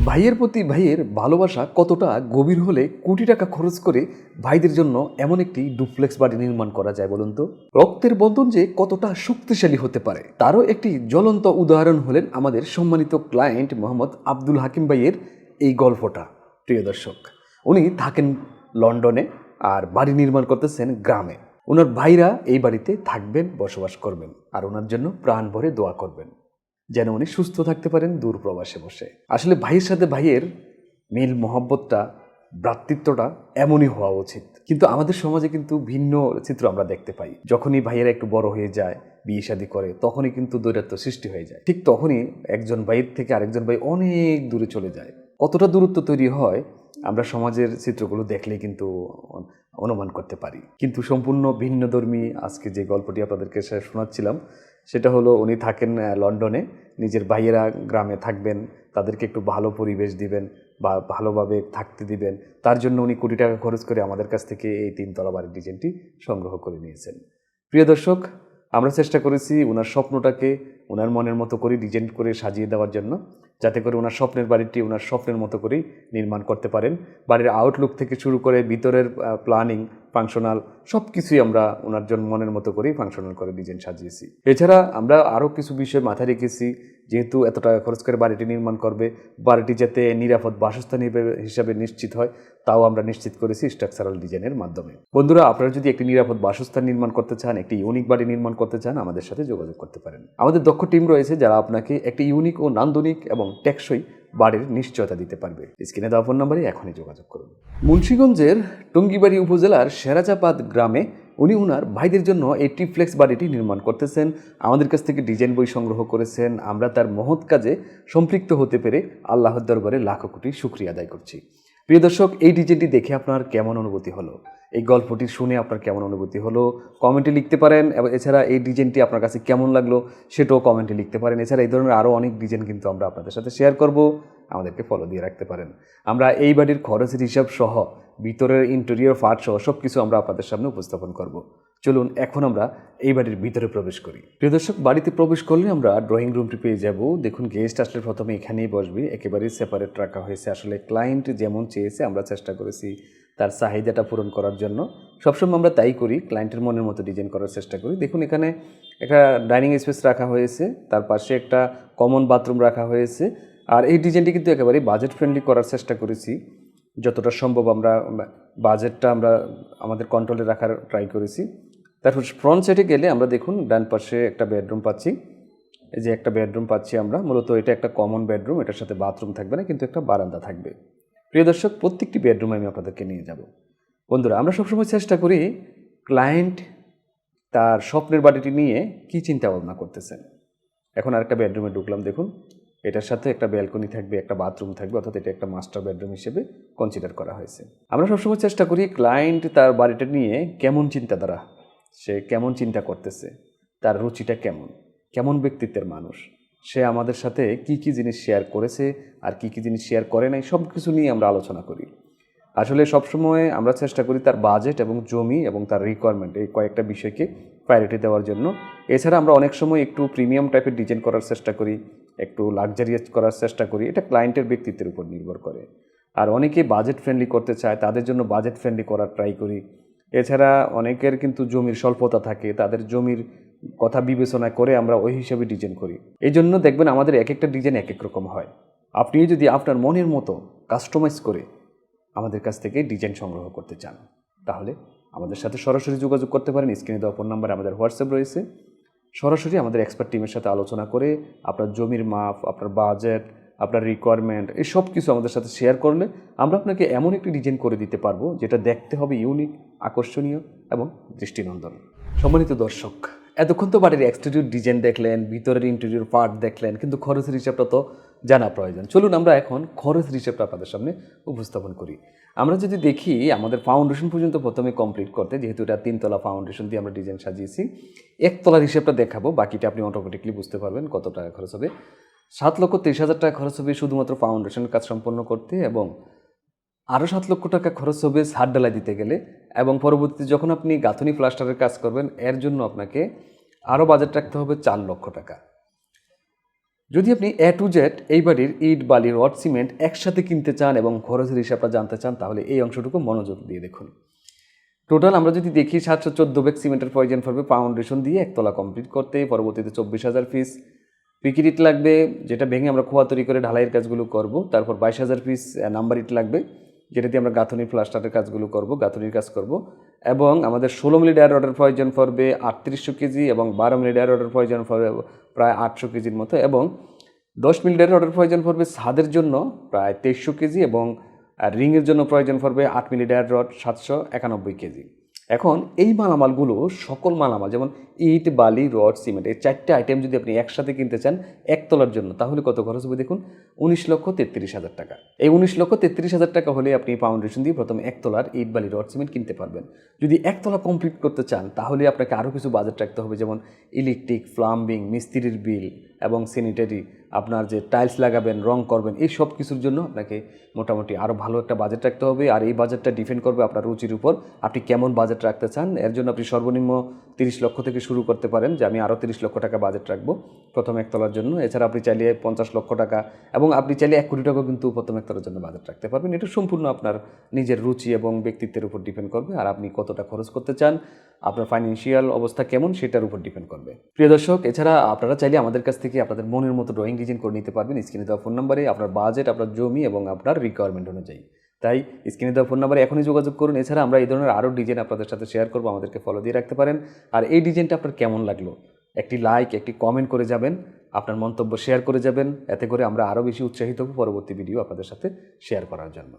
ভাইয়ের প্রতি ভাইয়ের ভালোবাসা কতটা গভীর হলে কোটি টাকা খরচ করে ভাইদের জন্য এমন একটি ডুপ্লেক্স বাড়ি নির্মাণ করা যায় বলুন তো। রক্তের বন্ধন যে কতটা শক্তিশালী হতে পারে তারও একটি জ্বলন্ত উদাহরণ হলেন আমাদের সম্মানিত ক্লায়েন্ট মোহাম্মদ আব্দুল হাকিম ভাইয়ের এই গল্পটা। প্রিয় দর্শক, উনি থাকেন লন্ডনে আর বাড়ি নির্মাণ করতেছেন গ্রামে। ওনার ভাইরা এই বাড়িতে থাকবেন, বসবাস করবেন আর ওনার জন্য প্রাণ ভরে দোয়া করবেন যেন উনি সুস্থ থাকতে পারেন দূর প্রবাসে বসে। আসলে ভাইয়ের সাথে ভাইয়ের মিল মহব্বতটা, ভ্রাতৃত্বটা এমনই হওয়া উচিত। কিন্তু আমাদের সমাজে কিন্তু ভিন্ন চিত্র আমরা দেখতে পাই। যখনই ভাইয়েরা একটু বড় হয়ে যায়, বিয়ে শাদী করে, তখনই কিন্তু দূরত্ব সৃষ্টি হয়ে যায়। ঠিক তখনই একজন ভাইয়ের থেকে আরেকজন ভাই অনেক দূরে চলে যায়। কতটা দূরত্ব তৈরি হয় আমরা সমাজের চিত্রগুলো দেখলে কিন্তু অনুমান করতে পারি। কিন্তু সম্পূর্ণ ভিন্নধর্মী আজকে যে গল্পটি আপনাদেরকে শোনাচ্ছিলাম সেটা হলো, উনি থাকেন লন্ডনে, নিজের ভাইয়েরা গ্রামে থাকবেন, তাদেরকে একটু ভালো পরিবেশ দিবেন বা ভালোভাবে থাকতে দিবেন। তার জন্য উনি কোটি টাকা খরচ করে আমাদের কাছ থেকে এই 3 তলা বাড়ির ডিজাইনটি সংগ্রহ করে নিয়েছেন। প্রিয় দর্শক, আমরা চেষ্টা করেছি ওনার স্বপ্নটাকে ওনার মনের মতো করে ডিজাইন করে সাজিয়ে দেওয়ার জন্য, যাতে করে ওনার স্বপ্নের বাড়িটি ওনার স্বপ্নের মতো করেই নির্মাণ করতে পারেন। বাড়ির আউটলুক থেকে শুরু করে ভিতরের প্ল্যানিং, ফাংশনাল সব কিছুই আমরা ওনার জন্য মনের মতো করেই ফাংশনাল করে ডিজাইন সাজিয়েছি। এছাড়া আমরা আরও কিছু বিষয় মাথায় রেখেছি। যেহেতু এত টাকা খরচ করে বাড়িটি নির্মাণ করবে, বাড়িটি যাতে নিরাপদ বাসস্থান হিসাবে নিশ্চিত হয় তাও আমরা নিশ্চিত করেছি স্ট্রাকচারাল ডিজাইনের মাধ্যমে। বন্ধুরা, আপনারা যদি একটি নিরাপদ বাসস্থান নির্মাণ করতে চান, একটি ইউনিক বাড়ি নির্মাণ করতে চান, আমাদের সাথে যোগাযোগ করতে পারেন। আমাদের দক্ষ টিম রয়েছে যারা আপনাকে একটি ইউনিক ও নান্দনিক এবং টেকসই বাড়ির নিশ্চয়তা দিতে পারবে। স্ক্রিনে দেওয়া ফোন নম্বরে এখনই যোগাযোগ করুন। মুন্সিগঞ্জের টঙ্গিবাড়ি উপজেলার সেরাচাপাত গ্রামে উনি ওনার ভাইদের জন্য এই ট্রিপ্লেক্স বাড়িটি নির্মাণ করতেছেন। আমাদের কাছ থেকে ডিজাইন বই সংগ্রহ করেছেন। আমরা তার মহৎ কাজে সম্পৃক্ত হতে পেরে আল্লাহর দরবারে লাখো কোটি শুকরিয়া আদায় করছি। প্রিয় দর্শক, এই ডিজাইনটি দেখে আপনার কেমন অনুভূতি হলো, এই গল্পটি শুনে আপনার কেমন অনুভূতি হলো কমেন্টে লিখতে পারেন। এবং এছাড়া এই ডিজাইনটি আপনার কাছে কেমন লাগলো সেটাও কমেন্টে লিখতে পারেন। এছাড়া এই ধরনের আরও অনেক ডিজাইন কিন্তু আমরা আপনাদের সাথে শেয়ার করব, আমাদেরকে ফলো দিয়ে রাখতে পারেন। আমরা এই বাড়ির খরচের হিসাব সহ, ভিতরের ইন্টেরিয়র পার্ট সহ সব কিছু আমরা আপনাদের সামনে উপস্থাপন করব। চলুন এখন আমরা এই বাড়ির ভিতরে প্রবেশ করি। প্রিয় দর্শক, বাড়িতে প্রবেশ করলে আমরা ড্রয়িং রুমটি পেয়ে যাব। দেখুন, গেস্ট আসলে প্রথমে এখানেই বসবে, একেবারেই সেপারেট রাখা হয়েছে। আসলে ক্লায়েন্ট যেমন চেয়েছে আমরা চেষ্টা করেছি তার চাহিদাটা পূরণ করার জন্য। সবসময় আমরা তাই করি, ক্লায়েন্টের মনের মতো ডিজাইন করার চেষ্টা করি। দেখুন, এখানে একটা ডাইনিং স্পেস রাখা হয়েছে, তার পাশে একটা কমন বাথরুম রাখা হয়েছে। আর এই ডিজাইনটি কিন্তু একেবারেই বাজেট ফ্রেন্ডলি করার চেষ্টা করেছি। যতটা সম্ভব আমরা বাজেটটা আমরা আমাদের কন্ট্রোলে রাখার ট্রাই করেছি। তারপর ফ্রন্ট সাইডে গেলে আমরা দেখুন ডান পাশে একটা বেডরুম পাচ্ছি। এই যে একটা বেডরুম পাচ্ছি আমরা, মূলত এটা একটা কমন বেডরুম, এটার সাথে বাথরুম থাকবে না, কিন্তু একটা বারান্দা থাকবে। প্রিয় দর্শক, প্রত্যেকটি বেডরুমে আমি আপনাদেরকে নিয়ে যাব। বন্ধুরা, আমরা সবসময় চেষ্টা করি ক্লায়েন্ট তার স্বপ্নের বাড়িটি নিয়ে কী চিন্তা ভাবনা করতেছেন। এখন আরেকটা বেডরুমে ঢুকলাম, দেখুন এটার সাথে একটা ব্যালকনি থাকবে, একটা বাথরুম থাকবে, অর্থাৎ এটা একটা মাস্টার বেডরুম হিসেবে কনসিডার করা হয়েছে। আমরা সবসময় চেষ্টা করি ক্লায়েন্ট তার বাড়িটা নিয়ে কেমন চিন্তাধারা, সে কেমন চিন্তা করতেছে, তার রুচিটা কেমন, কেমন ব্যক্তিত্বের মানুষ, সে আমাদের সাথে কি কি জিনিস শেয়ার করেছে আর কি কি জিনিস শেয়ার করে নাই, সব কিছু নিয়ে আমরা আলোচনা করি। আসলে সবসময় আমরা চেষ্টা করি তার বাজেট এবং জমি এবং তার রিকোয়ারমেন্ট, এই কয়েকটা বিষয়কে প্রায়োরিটি দেওয়ার জন্য। এছাড়া আমরা অনেক সময় একটু প্রিমিয়াম টাইপের ডিজাইন করার চেষ্টা করি, একটু লাক্সারিয়াস করার চেষ্টা করি। এটা ক্লায়েন্টের ব্যক্তিত্বের উপর নির্ভর করে। আর অনেকেই বাজেট ফ্রেন্ডলি করতে চায়, তাদের জন্য বাজেট ফ্রেন্ডলি করার ট্রাই করি। এছাড়া অনেকের কিন্তু জমির স্বল্পতা থাকে, তাদের জমির কথা বিবেচনা করে আমরা ওই হিসাবে ডিজাইন করি। এই জন্য দেখবেন আমাদের এক একটা ডিজাইন এক এক রকম হয়। আপনি যদি আপনার মনের মতো কাস্টমাইজ করে আমাদের কাছ থেকে ডিজাইন সংগ্রহ করতে চান, তাহলে আমাদের সাথে সরাসরি যোগাযোগ করতে পারেন। স্ক্রিনে দেওয়া ফোন নাম্বারে আমাদের হোয়াটসঅ্যাপ রয়েছে। সরাসরি আমাদের এক্সপার্ট টিমের সাথে আলোচনা করে আপনার জমির মাপ, আপনার বাজেট, আপনার রিকোয়ারমেন্ট এই সব কিছু আমাদের সাথে শেয়ার করলে আমরা আপনাকে এমন একটি ডিজাইন করে দিতে পারবো যেটা দেখতে হবে ইউনিক, আকর্ষণীয় এবং দৃষ্টিনন্দন। সম্মানিত দর্শক, এতক্ষণ তো বাড়ির এক্সটেরিয়র ডিজাইন দেখলেন, ভিতরের ইন্টেরিয়র পার্ট দেখলেন, কিন্তু খরচের হিসাবটা তো জানা প্রয়োজন। চলুন আমরা এখন খরচের হিসাবটা আপনাদের সামনে উপস্থাপন করি। আমরা যদি দেখি আমাদের ফাউন্ডেশন পর্যন্ত প্রথমে কমপ্লিট করতে, যেহেতু এটা 3 তলা ফাউন্ডেশন দিয়ে আমরা ডিজাইন সাজিয়েছি, 1 তলার হিসাবটা দেখাবো, বাকিটা আপনি অটোমেটিকলি বুঝতে পারবেন কত টাকা খরচ হবে। 7,30,000 টাকা খরচ হবে শুধুমাত্র ফাউন্ডেশনের কাজ সম্পন্ন করতে, এবং আরও 7 লক্ষ টাকা খরচ হবে ছাদ ঢালাই দিতে গেলে, এবং পরবর্তীতে যখন আপনি গাঁথনি প্লাস্টারের কাজ করবেন এর জন্য আপনাকে আরও বাজেট রাখতে হবে 4 লক্ষ টাকা। যদি আপনি A to Z এই বাড়ির ইট বালি রড সিমেন্ট একসাথে কিনতে চান এবং খরচের হিসাবটা জানতে চান তাহলে এই অংশটুকু মনোযোগ দিয়ে দেখুন। টোটাল আমরা যদি দেখি 714 ব্যাগ সিমেন্টের প্রয়োজন পড়বে ফাউন্ডেশন দিয়ে একতলা কমপ্লিট করতে, পরবর্তীতে 24,000 পিস পিকির ইট লাগবে, যেটা ভেঙে আমরা খোয়া তৈরি করে ঢালাইয়ের কাজগুলো করব। তারপর 22,000 পিস নাম্বার ইট লাগবে, যেটা দিয়ে আমরা গাঁথনির প্লাস্টারের কাজগুলো করব, গাঁথনির কাজ করব। এবং আমাদের 16 মিলি ডায়ার রডের প্রয়োজন পড়বে 3800 কেজি এবং 12 মিলি ডায়ার রডের প্রয়োজন পড়বে প্রায় 800 কেজির মতো, এবং 10 মিলি ডায়ার রডের প্রয়োজন পড়বে ছাদের জন্য প্রায় 2300 কেজি এবং রিংয়ের জন্য প্রয়োজন পড়বে 8 মিলি ডায়ার রড 791 কেজি। এখন এই মালামালগুলো সকল মালামাল যেমন ইট বালি রড সিমেন্ট এই 4টে আইটেম যদি আপনি একসাথে কিনতে চান একতলার জন্য তাহলে কত খরচ হবে দেখুন, 19,33,000 টাকা। এই 19,33,000 টাকা হলে আপনি ফাউন্ডেশন দিয়ে প্রথম একতলার ইট বালি রড সিমেন্ট কিনতে পারবেন। যদি একতলা কমপ্লিট করতে চান তাহলে আপনাকে আরও কিছু বাজেট রাখতে হবে, যেমন ইলেকট্রিক, প্লাম্বিং, মিস্ত্রির বিল এবং স্যানিটারি, আপনার যে টাইলস লাগাবেন, রং করবেন, এই সব কিছুর জন্য আপনাকে মোটামুটি আরও ভালো একটা বাজেট রাখতে হবে। আর এই বাজেটটা ডিপেন্ড করবে আপনার রুচির উপর, আপনি কেমন বাজেট রাখতে চান। এর জন্য আপনি সর্বনিম্ন 30 লক্ষ থেকে শুরু করতে পারেন, যে আমি আরও 30 লক্ষ টাকা বাজেট রাখবো প্রথম একতলার জন্য। এছাড়া আপনি চাইলে 50 লক্ষ টাকা এবং আপনি চাইলে 1 কোটি টাকা কিন্তু প্রথম একতলার জন্য বাজেট রাখতে পারবেন। এটা সম্পূর্ণ আপনার নিজের রুচি এবং ব্যক্তিত্বের উপর ডিপেন্ড করবে, আর আপনি কতটা খরচ করতে চান, আপনার ফাইন্যান্সিয়াল অবস্থা কেমন সেটার উপর ডিপেন্ড করবে। প্রিয় দর্শক, এছাড়া আপনারা চাইলে আমাদের কাছ থেকে আপনাদের মনের মতো ড্রয়িং ডিজাইন করে নিতে পারবেন স্ক্রিনে দেওয়া ফোন নাম্বারে, আপনার বাজেট, আপনার জমি এবং আপনার রিকোয়ারমেন্ট অনুযায়ী। তাই স্ক্রিনে দেওয়া ফোন নাম্বারে এখনই যোগাযোগ করুন। এছাড়া আমরা এই ধরনের আরও ডিজাইন আপনাদের সাথে শেয়ার করবো, আমাদেরকে ফলো দিয়ে রাখতে পারেন। আর এই ডিজাইনটা আপনার কেমন লাগলো একটি লাইক, একটি কমেন্ট করে যাবেন, আপনার মন্তব্য শেয়ার করে যাবেন, এতে করে আমরা আরও বেশি উৎসাহিত হব পরবর্তী ভিডিও আপনাদের সাথে শেয়ার করার জন্য।